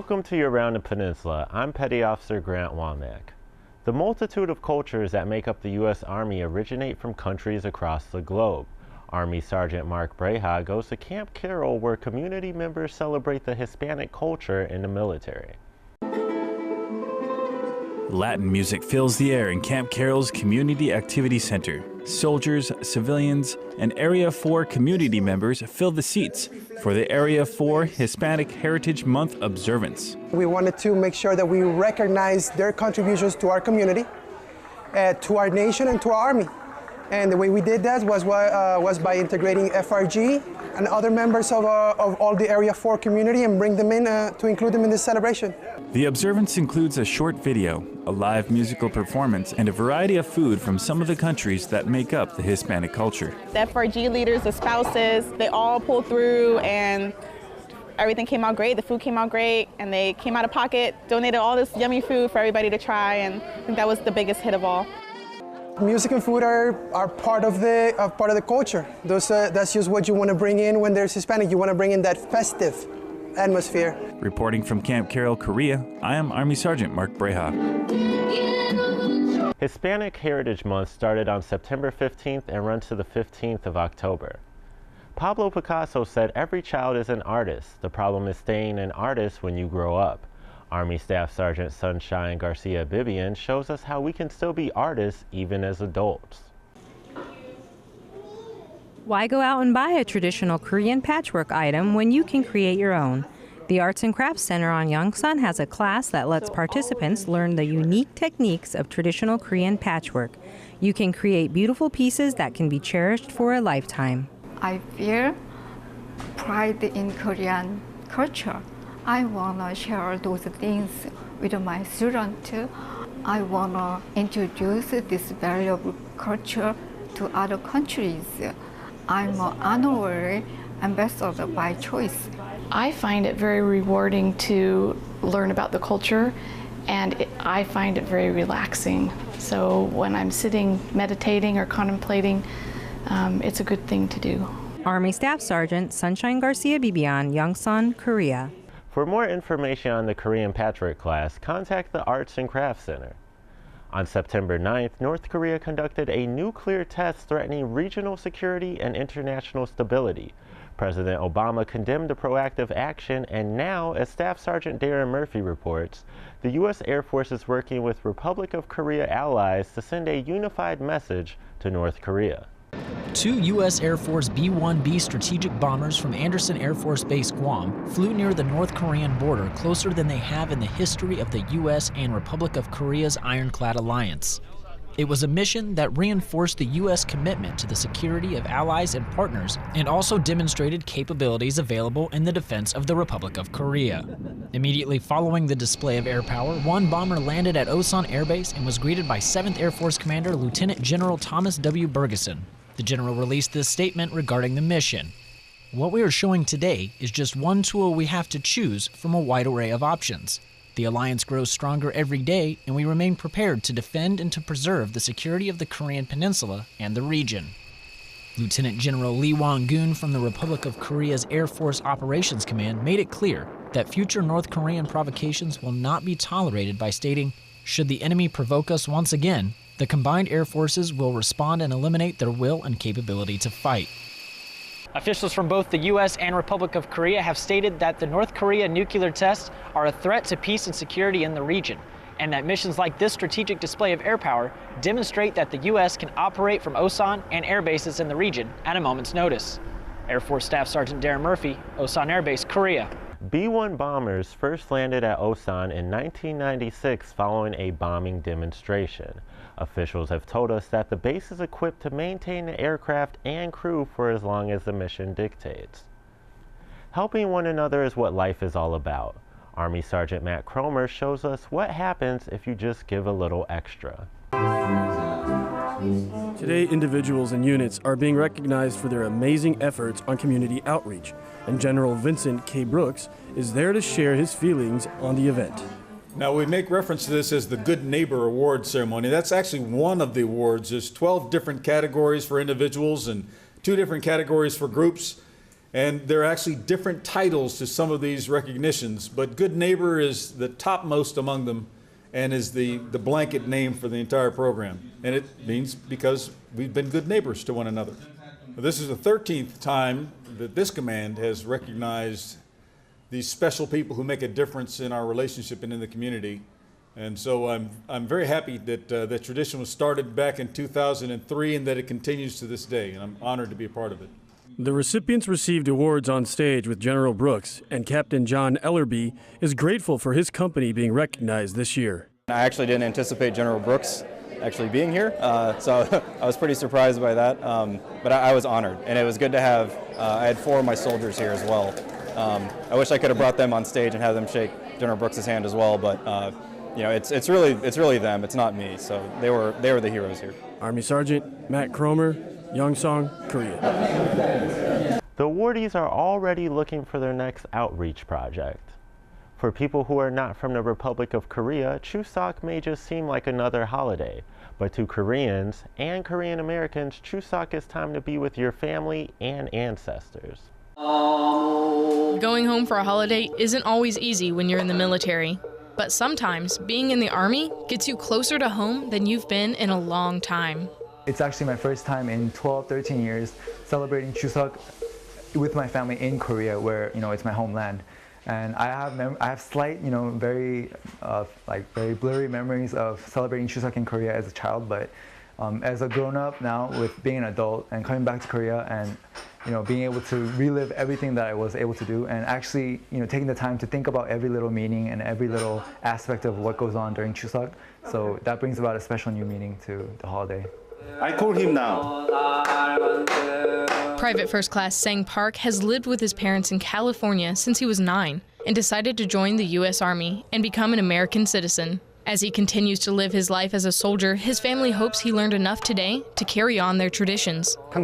Welcome to Year Round in Peninsula. I'm Petty Officer Grant Womack. The multitude of cultures that make up the U.S. Army originate from countries across the globe. Army Sergeant Mark Breha goes to Camp Carroll, where community members celebrate the Hispanic culture in the military. Latin music fills the air in Camp Carroll's Community Activity Center. Soldiers, civilians, and Area 4 community members fill the seats for the Area 4 Hispanic Heritage Month observance. We wanted to make sure that we recognize their contributions to our community, to our nation, and to our Army. And the way we did that was by integrating FRG and other members of all the Area 4 community and bring them in to include them in this celebration. The observance includes a short video, a live musical performance, and a variety of food from some of the countries that make up the Hispanic culture. The FRG leaders, the spouses, they all pulled through and everything came out great. The food came out great and they came out of pocket, donated all this yummy food for everybody to try, and I think that was the biggest hit of all. Music and food are part of the culture. That's just what you want to bring in when there's Hispanic. You want to bring in that festive atmosphere. Reporting from Camp Carroll, Korea, I am Army Sergeant Mark Breha. Hispanic Heritage Month started on September 15th and runs to the 15th of October. Pablo Picasso said every child is an artist. The problem is staying an artist when you grow up. Army Staff Sergeant Sunshine Garcia Bibian shows us how we can still be artists even as adults. Why go out and buy a traditional Korean patchwork item when you can create your own? The Arts and Crafts Center on Yongsan has a class that lets participants learn the unique techniques of traditional Korean patchwork. You can create beautiful pieces that can be cherished for a lifetime. I feel pride in Korean culture. I want to share those things with my students. I want to introduce this valuable culture to other countries. I'm an honorary ambassador by choice. I find it very rewarding to learn about the culture, and I find it very relaxing. So when I'm sitting, meditating, or contemplating, it's a good thing to do. Army Staff Sergeant Sunshine Garcia Bibian, Yongsan, Korea. For more information on the Korean Patchwork class, contact the Arts and Crafts Center. On September 9th, North Korea conducted a nuclear test threatening regional security and international stability. President Obama condemned the proactive action, and now, as Staff Sergeant Darren Murphy reports, the U.S. Air Force is working with Republic of Korea allies to send a unified message to North Korea. Two U.S. Air Force B-1B strategic bombers from Andersen Air Force Base, Guam, flew near the North Korean border closer than they have in the history of the U.S. and Republic of Korea's ironclad alliance. It was a mission that reinforced the U.S. commitment to the security of allies and partners, and also demonstrated capabilities available in the defense of the Republic of Korea. Immediately following the display of air power, one bomber landed at Osan Air Base and was greeted by 7th Air Force Commander Lieutenant General Thomas W. Bergeson. The general released this statement regarding the mission. What we are showing today is just one tool we have to choose from a wide array of options. The alliance grows stronger every day, and we remain prepared to defend and to preserve the security of the Korean Peninsula and the region. Lieutenant General Lee Won-gun from the Republic of Korea's Air Force Operations Command made it clear that future North Korean provocations will not be tolerated by stating, "Should the enemy provoke us once again, the combined air forces will respond and eliminate their will and capability to fight." Officials from both the U.S. and Republic of Korea have stated that the North Korea nuclear tests are a threat to peace and security in the region, and that missions like this strategic display of air power demonstrate that the U.S. can operate from Osan and air bases in the region at a moment's notice. Air Force Staff Sergeant Darren Murphy, Osan Air Base, Korea. B-1 bombers first landed at Osan in 1996 following a bombing demonstration. Officials have told us that the base is equipped to maintain the aircraft and crew for as long as the mission dictates. Helping one another is what life is all about. Army Sergeant Matt Cromer shows us what happens if you just give a little extra. Today, individuals and units are being recognized for their amazing efforts on community outreach, and General Vincent K. Brooks is there to share his feelings on the event. Now, we make reference to this as the Good Neighbor Award Ceremony. That's actually one of the awards. There's 12 different categories for individuals and 2 different categories for groups. And there are actually different titles to some of these recognitions, but Good Neighbor is the topmost among them and is the blanket name for the entire program. And it means because we've been good neighbors to one another. This is the 13th time that this command has recognized these special people who make a difference in our relationship and in the community. And so I'm very happy that that tradition was started back in 2003 and that it continues to this day, and I'm honored to be a part of it. The recipients received awards on stage with General Brooks, and Captain John Ellerby is grateful for his company being recognized this year. I actually didn't anticipate General Brooks actually being here, so I was pretty surprised by that, but I was honored, and it was good to have, I had 4 of my soldiers here as well. I wish I could have brought them on stage and had them shake General Brooks' hand as well, but you know, it's really them, it's not me, so they were the heroes here. Army Sergeant Matt Cromer, Yongsan, Korea. The awardees are already looking for their next outreach project. For people who are not from the Republic of Korea, Chuseok may just seem like another holiday, but to Koreans and Korean Americans, Chuseok is time to be with your family and ancestors. Going home for a holiday isn't always easy when you're in the military, but sometimes being in the Army gets you closer to home than you've been in a long time. It's actually my first time in 13 years celebrating Chuseok with my family in Korea, where it's my homeland. And I have slight, very blurry memories of celebrating Chuseok in Korea as a child, but as a grown-up now, with being an adult and coming back to Korea and being able to relive everything that I was able to do, and actually taking the time to think about every little meaning and every little aspect of what goes on during Chuseok, so that brings about a special new meaning to the holiday. I call him now. Private First Class Sang Park has lived with his parents in California since he was 9 and decided to join the U.S. Army and become an American citizen. As he continues to live his life as a soldier, his family hopes he learned enough today to carry on their traditions. I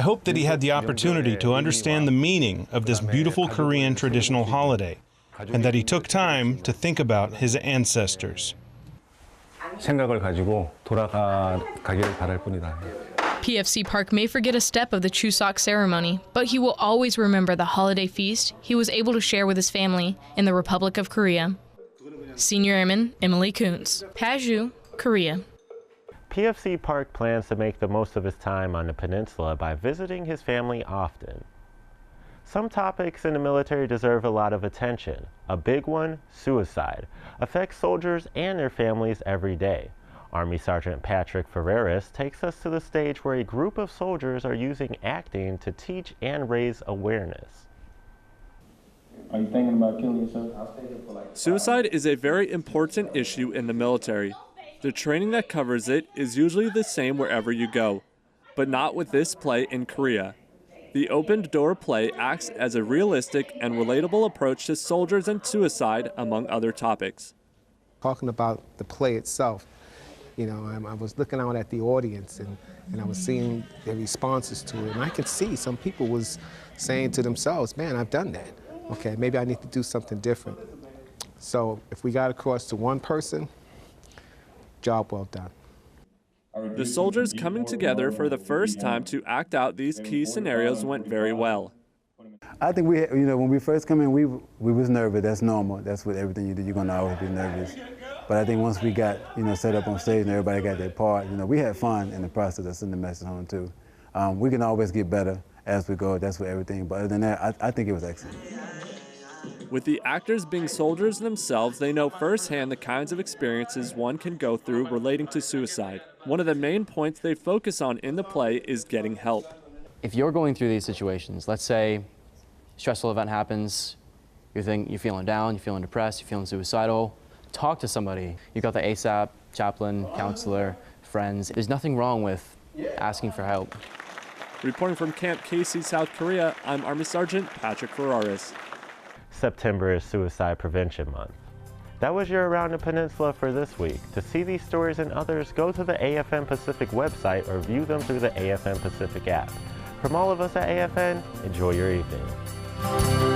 hope that he had the opportunity to understand the meaning of this beautiful Korean traditional holiday, and that he took time to think about his ancestors. PFC Park may forget a step of the Chuseok ceremony, but he will always remember the holiday feast he was able to share with his family in the Republic of Korea. Senior Airman Emily Kuntz, Paju, Korea. PFC Park plans to make the most of his time on the peninsula by visiting his family often. Some topics in the military deserve a lot of attention. A big one, suicide, affects soldiers and their families every day. Army Sergeant Patrick Ferreras takes us to the stage where a group of soldiers are using acting to teach and raise awareness. Are you thinking about killing yourself? Suicide is a very important issue in the military. The training that covers it is usually the same wherever you go, but not with this play in Korea. The opened door play acts as a realistic and relatable approach to soldiers and suicide, among other topics. Talking about the play itself, I was looking out at the audience and I was seeing their responses to it, and I could see some people was saying to themselves, man, I've done that. Okay, maybe I need to do something different. So if we got across to one person, job well done. The soldiers coming together for the first time to act out these key scenarios went very well. I think when we first come in, we was nervous. That's normal. That's what everything you do. You're gonna always be nervous. But I think once we got set up on stage and everybody got their part, we had fun in the process of sending the message home too. We can always get better as we go. That's what everything. But other than that, I think it was excellent. With the actors being soldiers themselves, they know firsthand the kinds of experiences one can go through relating to suicide. One of the main points they focus on in the play is getting help. If you're going through these situations, let's say a stressful event happens, you're feeling down, you're feeling depressed, you're feeling suicidal, talk to somebody. You got the ASAP, chaplain, counselor, friends. There's nothing wrong with asking for help. Reporting from Camp Casey, South Korea, I'm Army Sergeant Patrick Ferraris. September is Suicide Prevention Month. That was your Around the Peninsula for this week. To see these stories and others, go to the AFN Pacific website or view them through the AFN Pacific app. From all of us at AFN, enjoy your evening.